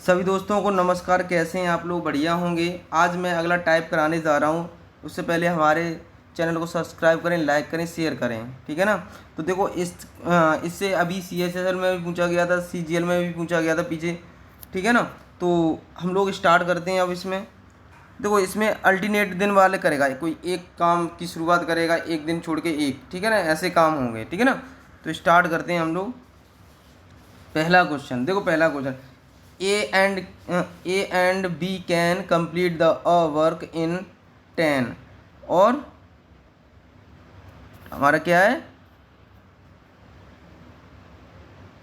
सभी दोस्तों को नमस्कार। कैसे हैं आप लोग? बढ़िया होंगे। आज मैं अगला टाइप कराने जा रहा हूँ। उससे पहले हमारे चैनल को सब्सक्राइब करें, लाइक करें, शेयर करें, ठीक है ना। तो देखो इससे अभी CHSL में भी पूछा गया था, CGL में भी पूछा गया था पीछे, ठीक है ना। तो हम लोग स्टार्ट करते हैं अब इसमें। देखो इसमें अल्टरनेट दिन वाले करेगा, कोई एक काम की शुरुआत करेगा एक दिन छोड़ के एक, ठीक है ना, ऐसे काम होंगे, ठीक है ना। तो स्टार्ट करते हैं हम लोग। पहला क्वेश्चन देखो, पहला question, A and B can complete the work in 10 और हमारा क्या है,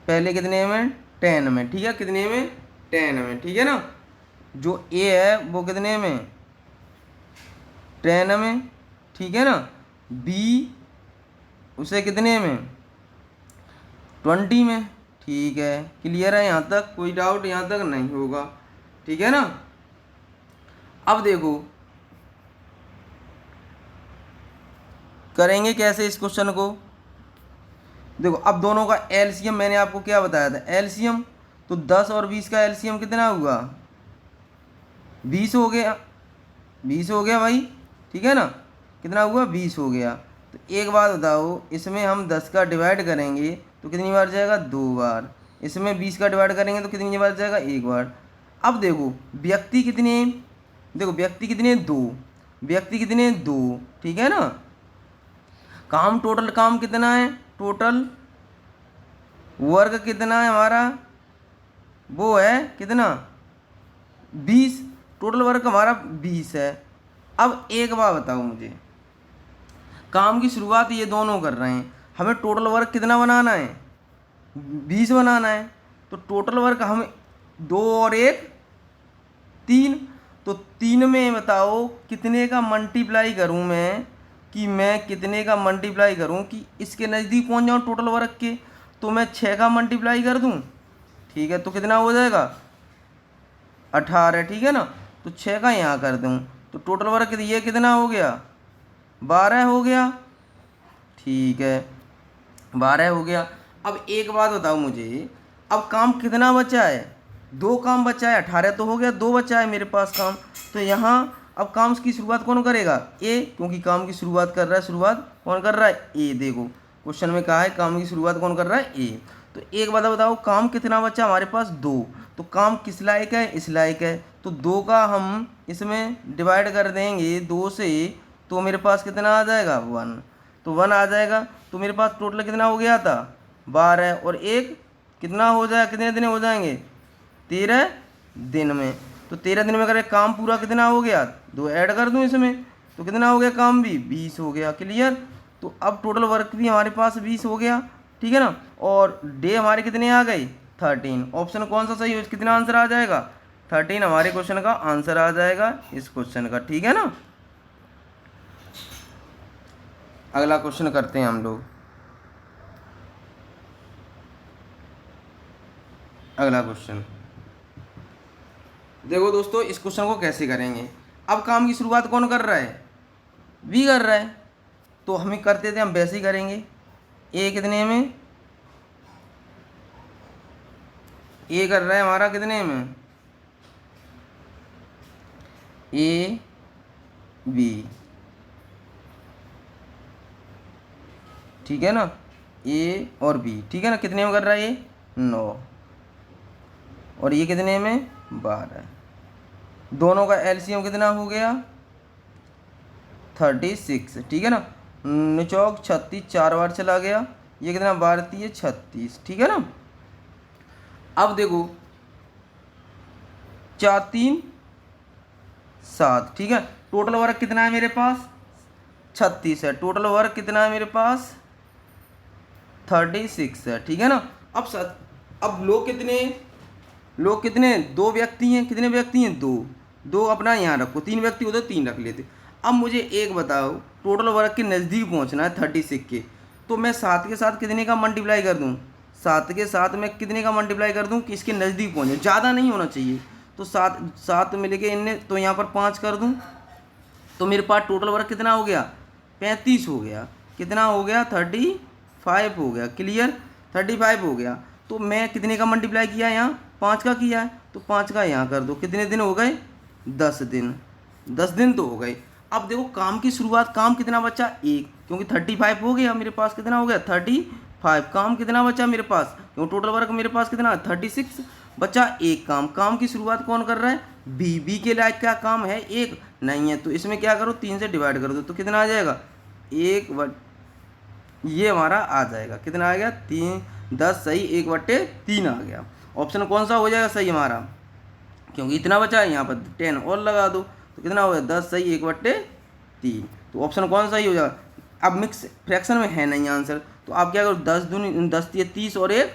पहले कितने में, 10 में, ठीक है, कितने में, 10 में, ठीक है ना। जो ए है वो कितने में, 10 में, ठीक है ना। बी उसे कितने में, 20 में, ठीक है। क्लियर है? यहाँ तक कोई डाउट यहाँ तक नहीं होगा, ठीक है ना। अब देखो करेंगे कैसे इस क्वेश्चन को। देखो अब दोनों का एलसीएम मैंने आपको क्या बताया था, एलसीएम तो 10 और 20 का एलसीएम कितना हुआ, 20 हो गया, 20 हो गया भाई, ठीक है ना। कितना हुआ, 20 हो गया। तो एक बात बताओ, इसमें हम 10 का डिवाइड करेंगे तो कितनी बार जाएगा, 2 बार। इसमें 20 का डिवाइड करेंगे तो कितनी बार जाएगा, 1 बार। अब देखो व्यक्ति कितने, देखो व्यक्ति कितने, 2, व्यक्ति कितने, 2, ठीक है ना। काम, टोटल काम कितना है, टोटल वर्क कितना है हमारा, वो है कितना, 20, टोटल वर्क हमारा 20 है। अब एक बात बताओ मुझे, काम की शुरुआत ये दोनों कर रहे हैं, हमें टोटल वर्क कितना बनाना है, 20 बनाना है। तो टोटल वर्क हमें 2 और 1 3, तो 3 में बताओ कितने का मल्टीप्लाई करूं मैं, कि मैं कितने का मल्टीप्लाई करूं कि इसके नज़दीक पहुंच जाऊं टोटल वर्क के। तो मैं 6 का मल्टीप्लाई कर दूं, ठीक है, तो कितना हो जाएगा, 18, ठीक है ना। तो 6 का यहाँ कर दूं तो टोटल वर्क ये कितना हो गया, 12 हो गया, ठीक है, 12 हो गया। अब एक बात बताओ मुझे, अब काम कितना बचा है, 2 काम बचा है, 18 तो हो गया, 2 बचा है मेरे पास काम। तो यहाँ अब काम की शुरुआत कौन करेगा, ए, क्योंकि काम की शुरुआत कर रहा है, शुरुआत कौन कर रहा है, ए। देखो क्वेश्चन में कहा है काम की शुरुआत कौन कर रहा है, ए। तो एक बात बताओ, काम कितना बचा हमारे पास, 2। तो काम किस लायक है, इस लायक है। तो 2 का हम इसमें डिवाइड कर देंगे 2 से, तो मेरे पास कितना आ जाएगा, 1। तो 1 आ जाएगा। तो मेरे पास टोटल कितना हो गया था, 12 और 1 कितना हो जाए, कितने दिन हो जाएंगे, 13 दिन में। तो 13 दिन में अगर काम पूरा कितना हो गया, 2 ऐड कर दूं इसमें तो कितना हो गया, काम भी 20 हो गया। क्लियर? तो अब टोटल वर्क भी हमारे पास 20 हो गया, ठीक है ना। और डे हमारे कितने आ गए, 13। ऑप्शन कौन सा सही हो, कितना आंसर आ जाएगा, 13 हमारे क्वेश्चन का आंसर आ जाएगा इस क्वेश्चन का, ठीक है ना। अगला क्वेश्चन करते हैं हम लोग। अगला क्वेश्चन देखो दोस्तों, इस क्वेश्चन को कैसे करेंगे। अब काम की शुरुआत कौन कर रहा है, बी कर रहा है। तो हम करते थे, हम वैसे ही करेंगे। ए कितने में, ए कर रहा है हमारा कितने में, ए बी, ठीक है ना, ए और बी, ठीक है ना। कितने में कर रहा है ये, 9, और ये कितने में, 12। दोनों का एलसीएम कितना हो गया, 36, ठीक है ना। निचौक 36 4 बार चला गया, ये कितना, 12 36, ठीक है ना। अब देखो 4 3 7, ठीक है। टोटल वर्क कितना है मेरे पास, 36 है। टोटल वर्क कितना है मेरे पास, 36 है, ठीक है ना। अब लोग कितने, 2 व्यक्ति हैं, कितने व्यक्ति हैं, 2। 2 अपना यहाँ रखो, 3 व्यक्ति होते 3 रख लेते। अब मुझे एक बताओ, टोटल वर्क के नज़दीक पहुँचना है 36 के, तो मैं 7 के साथ कितने का मल्टीप्लाई कर दूँ, 7 के साथ मैं कितने का मल्टीप्लाई कर दूँ कि इसके नज़दीक पहुँचे, ज़्यादा नहीं होना चाहिए। तो 7 मिल के इनने, तो यहाँ पर 5 कर दूँ, तो मेरे पास टोटल वर्क कितना हो गया, 35 हो गया। कितना हो गया, 35 हो गया। क्लियर, 35 हो गया। तो मैं कितने का मल्टीप्लाई किया यहाँ, 5 का किया है तो 5 का यहाँ कर दो, कितने दिन हो गए 10 दिन, 10 दिन तो हो गए। अब देखो काम की शुरुआत, काम कितना बचा 1, क्योंकि 35 हो गया मेरे पास, कितना हो गया 35, काम कितना बचा मेरे पास, क्योंकि टोटल वर्क मेरे पास कितना है 36, बचा एक काम। काम की शुरुआत कौन कर रहा है बी के लायक क्या काम है 1 नहीं है, तो इसमें क्या करो 3 से डिवाइड कर दो, तो कितना आ जाएगा 1 ये हमारा आ जाएगा, कितना आ गया 3, 10 सही 1/3 आ गया। ऑप्शन कौन सा हो जाएगा सही हमारा, क्योंकि इतना बचा है, यहाँ पर 10 और लगा दो तो कितना हो गया 10 सही 1/3, तो ऑप्शन कौन सा ही हो जाएगा। अब मिक्स फ्रैक्शन में है नहीं आंसर, तो आप क्या करो 10 दूनी 10 ये 30 और 1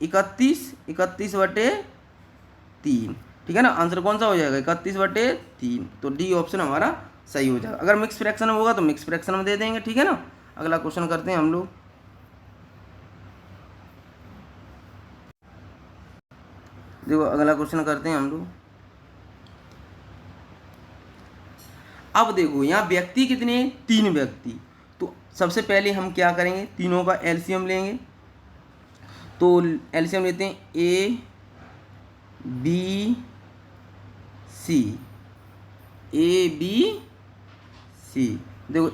31, 31/3, ठीक है ना। आंसर कौन सा हो जाएगा 31/3, तो डी ऑप्शन हमारा सही हो जाएगा। अगर मिक्स फ्रैक्शन में होगा तो मिक्स फ्रैक्शन में दे देंगे, ठीक है ना। अगला क्वेश्चन करते हैं हम लोग। देखो अगला क्वेश्चन करते हैं हम लोग। अब देखो यहाँ व्यक्ति कितने 3 व्यक्ति, तो सबसे पहले हम क्या करेंगे तीनों का एलसीएम लेंगे, तो एलसीएम लेते हैं A B C, A B C. देखो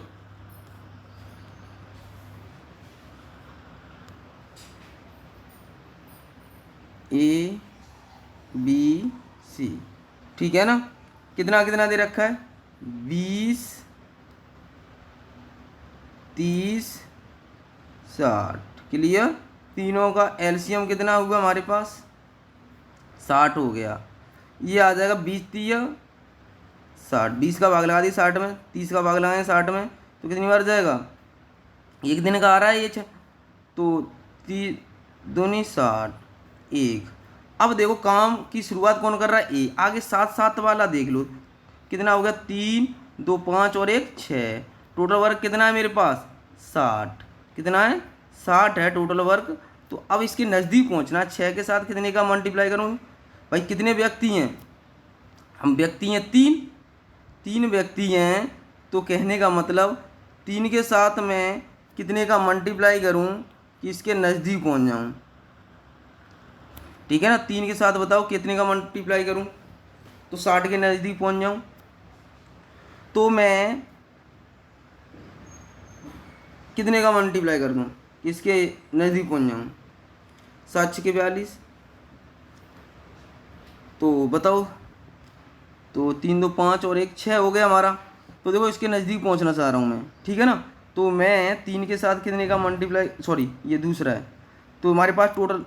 ए बी सी, ठीक है ना। कितना कितना दे रखा है 20, 30, 60, क्लियर। तीनों का एलसीएम कितना हुआ हमारे पास 60 हो गया, ये आ जाएगा 20 3 60, 20 का भाग लगा दी 60 में, 30 का भाग लगाएंगे 60 में, तो कितनी बार जाएगा एक दिन का आ रहा है ये, तो 30 दूनी 60 1। अब देखो काम की शुरुआत कौन कर रहा है ए, आगे 7 वाला देख लो कितना हो गया 3 2 5 और 1 6, टोटल वर्क कितना है मेरे पास 60, कितना है 60 है टोटल वर्क। तो अब इसके नज़दीक पहुंचना है, 6 के साथ कितने का मल्टीप्लाई करूँ भाई, कितने व्यक्ति हैं हम, व्यक्ति हैं 3 व्यक्ति हैं, तो कहने का मतलब 3 के साथ मैं कितने का मल्टीप्लाई करूं कि इसके नज़दीक पहुंच जाऊं, ठीक है ना। 3 के साथ बताओ कितने का मल्टीप्लाई करूं तो 60 के नज़दीक पहुंच जाऊं, तो मैं कितने का मल्टीप्लाई कर दूं इसके नज़दीक पहुंच जाऊं 7 6 42, तो बताओ, तो 3 2 5 और 1 6 हो गया हमारा। तो देखो इसके नज़दीक पहुंचना चाह रहा हूं मैं, ठीक है ना। तो मैं 3 के साथ कितने का मल्टीप्लाई, सॉरी ये दूसरा है, तो हमारे पास टोटल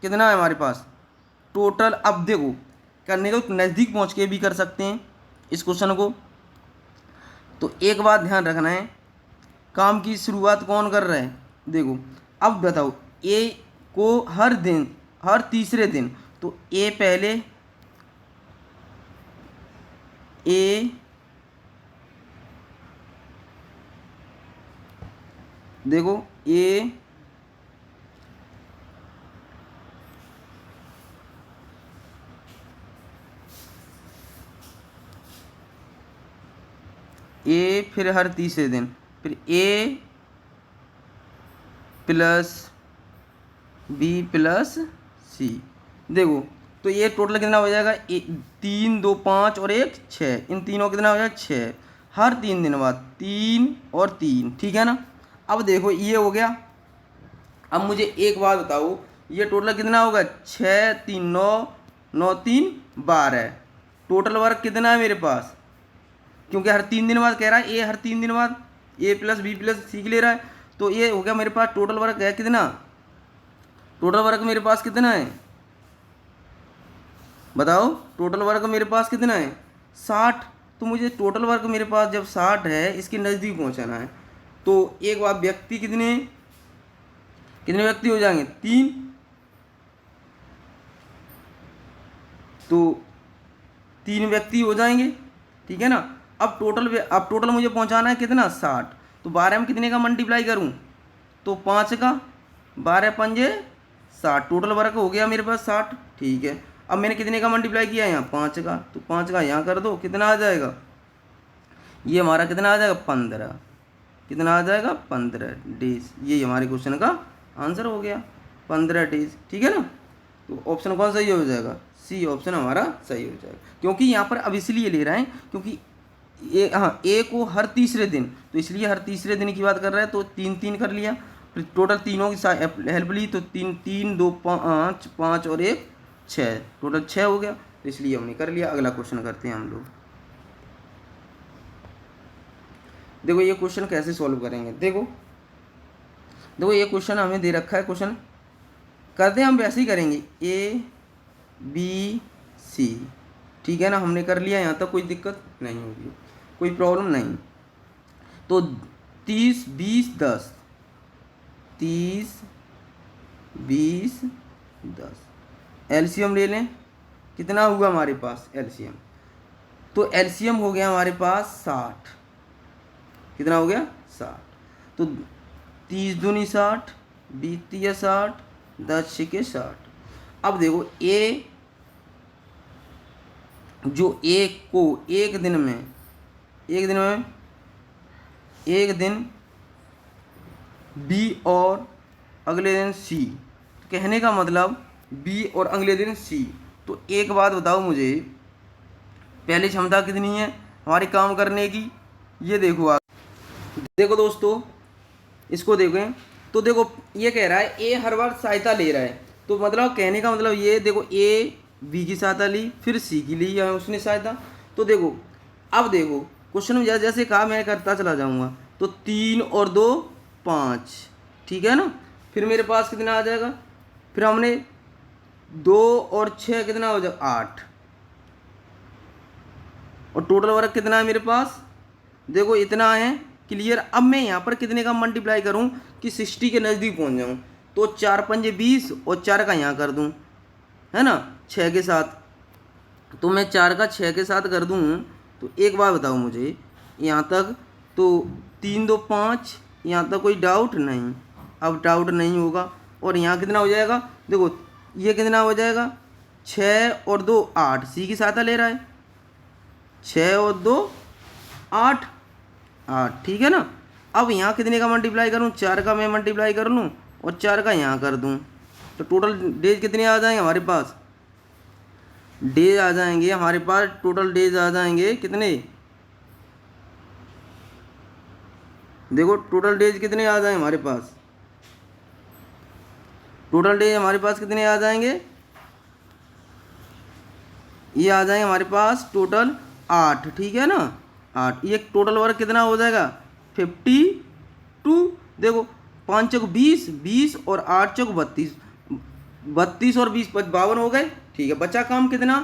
कितना है हमारे पास टोटल। अब देखो करने को नज़दीक पहुंच के भी कर सकते हैं इस क्वेश्चन को, तो एक बात ध्यान रखना है काम की शुरुआत कौन कर रहा है। देखो अब बताओ ए को हर दिन हर तीसरे दिन, तो ए पहले ए देखो ए फिर हर तीसरे दिन, फिर ए प्लस बी प्लस सी। देखो तो ये टोटल कितना हो जाएगा 3 2 5 और 1 6, इन तीनों कितना हो जाएगा 6, हर 3 दिन बाद 3 और 3, ठीक है ना। अब देखो ये हो गया। अब मुझे एक बात बताओ ये टोटल कितना होगा 6 3 9 9 3 12, टोटल वर्क कितना है मेरे पास, क्योंकि हर 3 दिन बाद कह रहा है ए, हर 3 दिन बाद ए प्लस बी प्लस सी ले रहा है, तो ये हो गया मेरे पास टोटल वर्क है कितना, टोटल वर्क मेरे पास कितना है बताओ, टोटल वर्क मेरे पास कितना है 60। तो मुझे टोटल वर्क मेरे पास जब 60 है इसके नज़दीक पहुंचाना है, तो एक बार व्यक्ति कितने कितने व्यक्ति हो जाएंगे 3, तो 3 व्यक्ति हो जाएंगे, ठीक है ना। अब टोटल मुझे पहुंचाना है कितना 60, तो 12 में कितने का मल्टीप्लाई करूं तो 5 का, 12 पंजे 60, टोटल वर्क हो गया मेरे पास 60, ठीक है। अब मैंने कितने का मल्टीप्लाई किया यहाँ 5 का, तो 5 का यहाँ कर दो, कितना आ जाएगा ये हमारा कितना आ जाएगा 15, कितना आ जाएगा 15 डेज, ये हमारे क्वेश्चन का आंसर हो गया 15 डेज, ठीक है ना। तो ऑप्शन कौन सही हो जाएगा, सी ऑप्शन हमारा सही हो जाएगा। क्योंकि यहाँ पर अब इसलिए ले रहे हैं क्योंकि ए को हर तीसरे दिन, तो इसलिए हर तीसरे दिन की बात कर रहा है, तो 3 3 कर लिया, फिर टोटल तीनों की हेल्प ली, तो 3 3 2 5 5 और 1 6, टोटल 6 हो गया, तो इसलिए हमने कर लिया। अगला क्वेश्चन करते हैं हम लोग। देखो ये क्वेश्चन कैसे सॉल्व करेंगे, देखो ये क्वेश्चन हमें दे रखा है, क्वेश्चन करते हैं हम वैसे ही करेंगे, ए बी सी, ठीक है ना, हमने कर लिया, यहाँ तक कोई दिक्कत नहीं होगी, कोई प्रॉब्लम नहीं। तो 30 20 10, 30 20 10, एलसीएम ले लें, कितना हुआ हमारे पास एलसीएम, तो एलसीएम हो गया हमारे पास 60, कितना हो गया 60, तो 30 दूनी 60, 20 तिया 60, 10 छिके 60। अब देखो ए जो एक को एक दिन में बी और अगले दिन सी, कहने का मतलब बी और अगले दिन सी। तो एक बात बताओ मुझे, पहली क्षमता कितनी है हमारी काम करने की, ये देखो आप, देखो दोस्तों इसको देखें, तो देखो ये कह रहा है ए हर बार सहायता ले रहा है, तो मतलब कहने का मतलब ये, देखो ए बी की सहायता ली, फिर सी की ली है उसने सहायता, तो देखो अब देखो क्वेश्चन में जैसे जैसे कहा मैं करता चला जाऊंगा, तो 3 और 2 5, ठीक है ना, फिर मेरे पास कितना आ जाएगा, फिर हमने 2 और 6 कितना हो जाएगा 8, और टोटल वर्क कितना है मेरे पास, देखो इतना है, क्लियर। अब मैं यहाँ पर कितने का मल्टीप्लाई करूँ कि 60 के नज़दीक पहुँच जाऊँ, तो 4 पंजे 20 और 4 का यहाँ कर दूँ, है ना 6 के साथ, तो मैं 4 का 6 के साथ कर दूँ, तो एक बात बताओ मुझे यहाँ तक, तो 3 2 5, यहाँ तक कोई डाउट नहीं, अब डाउट नहीं होगा, और यहाँ कितना हो जाएगा, देखो ये कितना हो जाएगा, 6 और 2 8, सी की सहायता ले रहा है, 6 और 2 8 8, ठीक है ना। अब यहाँ कितने का मल्टीप्लाई करूँ, 4 का मैं मल्टीप्लाई कर लूँ और 4 का यहाँ कर दूँ, तो टोटल डेज कितने आ जाएंगे हमारे पास, डेज आ जाएंगे हमारे पास, टोटल डेज आ जाएंगे कितने, देखो टोटल डेज कितने आ जाएंगे हमारे पास, टोटल डेज हमारे पास कितने आ जाएंगे, ये आ जाएंगे हमारे पास टोटल 8, ठीक है ना 8, ये टोटल वर्क कितना हो जाएगा 52, देखो 5 चौक 20, 20 और 8 चौक 32, 32 और 20 52 हो गए, ठीक है। बचा काम कितना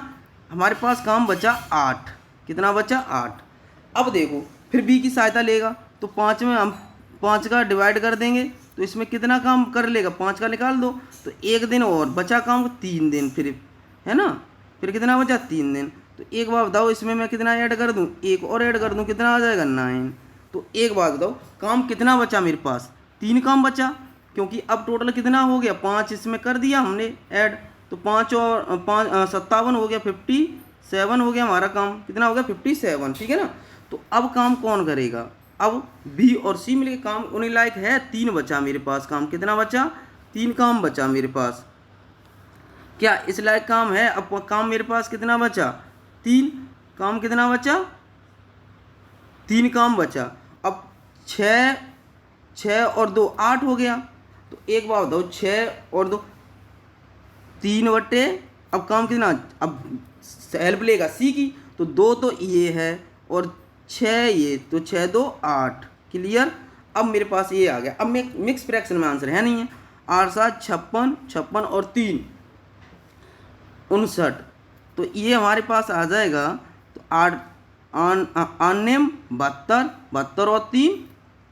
हमारे पास, काम बचा 8, कितना बचा 8। अब देखो फिर बी की सहायता लेगा, तो 5 में हम 5 का डिवाइड कर देंगे, तो इसमें कितना काम कर लेगा, 5 का निकाल दो, तो 1 दिन और बचा काम 3 दिन, फिर है ना, फिर कितना बचा 3 दिन। तो एक बात बताओ इसमें मैं कितना ऐड कर दूं, एक और ऐड कर दूं, कितना आ जाएगा 9। तो एक बात बताओ काम कितना बचा मेरे पास, 3 काम बचा, क्योंकि अब टोटल कितना हो गया 5 इसमें कर दिया हमने ऐड, तो 5 और 5 57 हो गया, 57 हो गया हमारा काम, कितना हो गया 57, ठीक है ना। तो अब काम कौन करेगा, अब बी और सी मिलकर काम उन्हीं लायक है, 3 बचा मेरे पास काम, कितना बचा 3 काम बचा मेरे पास, क्या इस लायक काम है। अब काम मेरे पास कितना बचा 3 काम, कितना बचा 3 काम बचा। अब 6 और 2 8 हो गया, तो एक बात बताओ 6 और 2 3 बटे, अब काम कितना, अब हेल्प लेगा सी की, तो 2 तो ये है और 6 ये, तो 6 2 8, क्लियर। अब मेरे पास ये आ गया, अब मैं मिक्स फ्रैक्शन में आंसर है नहीं है, 8 7 56, 56 और 3 59, तो ये हमारे पास आ जाएगा, तो 8 अन्यम 72, 72 और 3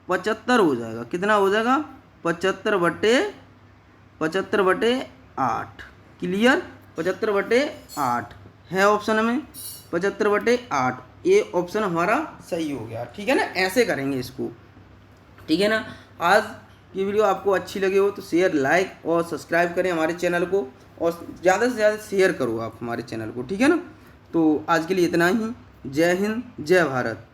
75 हो जाएगा, कितना हो जाएगा 75 बटे 8, क्लियर 75 बटे 8 है ऑप्शन में, 75 बटे 8, ये ऑप्शन हमारा सही हो गया, ठीक है ना। ऐसे करेंगे इसको, ठीक है ना। आज ये वीडियो आपको अच्छी लगी हो तो शेयर लाइक और सब्सक्राइब करें हमारे चैनल को, और ज़्यादा से ज़्यादा शेयर करो आप हमारे चैनल को, ठीक है ना। तो आज के लिए इतना ही, जय हिंद जय भारत।